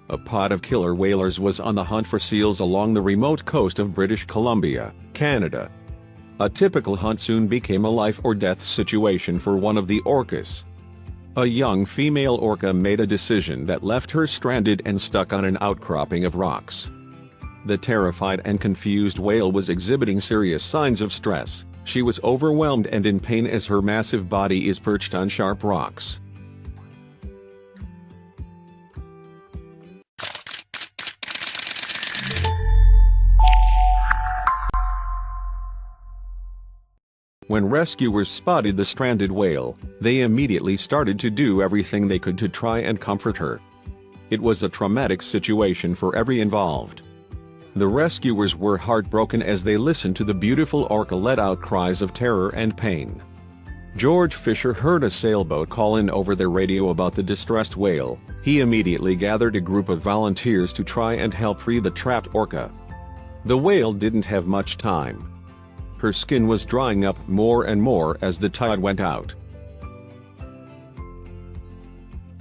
A pod of killer whalers was on the hunt for seals along the remote coast of British Columbia, Canada. A typical hunt soon became a life-or-death situation for one of the orcas. A young female orca made a decision that left her stranded and stuck on an outcropping of rocks. The terrified and confused whale was exhibiting serious signs of stress. She was overwhelmed and in pain as her massive body is perched on sharp rocks. When rescuers spotted the stranded whale, they immediately started to do everything they could to try and comfort her. It was a traumatic situation for every involved. The rescuers were heartbroken as they listened to the beautiful orca let out cries of terror and pain. George Fisher heard a sailboat call in over the radio about the distressed whale. He immediately gathered a group of volunteers to try and help free the trapped orca. The whale didn't have much time. Her skin was drying up more and more as the tide went out.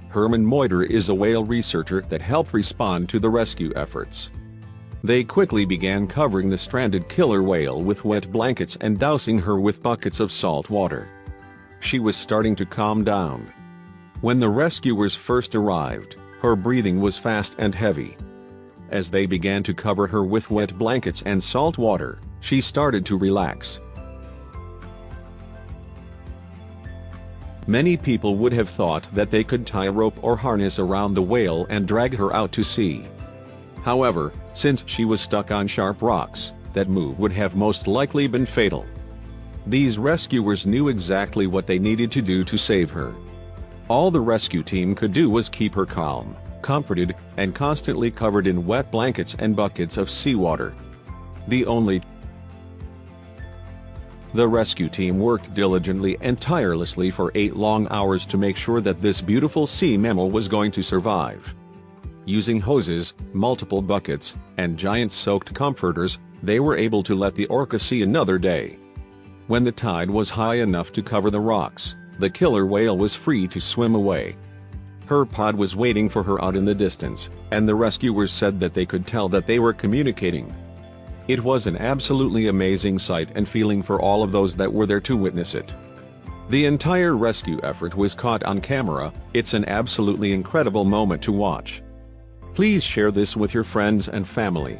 Herman Moiter is a whale researcher that helped respond to the rescue efforts. They quickly began covering the stranded killer whale with wet blankets and dousing her with buckets of salt water. She was starting to calm down. When the rescuers first arrived, her breathing was fast and heavy. As they began to cover her with wet blankets and salt water, she started to relax. Many people would have thought that they could tie a rope or harness around the whale and drag her out to sea. However, since she was stuck on sharp rocks, that move would have most likely been fatal. These rescuers knew exactly what they needed to do to save her. All the rescue team could do was keep her calm, comforted, and constantly covered in wet blankets and buckets of seawater. The rescue team worked diligently and tirelessly for 8 long hours to make sure that this beautiful sea mammal was going to survive. Using hoses, multiple buckets, and giant soaked comforters, they were able to let the orca see another day. When the tide was high enough to cover the rocks, the killer whale was free to swim away. Her pod was waiting for her out in the distance, and the rescuers said that they could tell that they were communicating. It was an absolutely amazing sight and feeling for all of those that were there to witness it. The entire rescue effort was caught on camera. It's an absolutely incredible moment to watch. Please share this with your friends and family.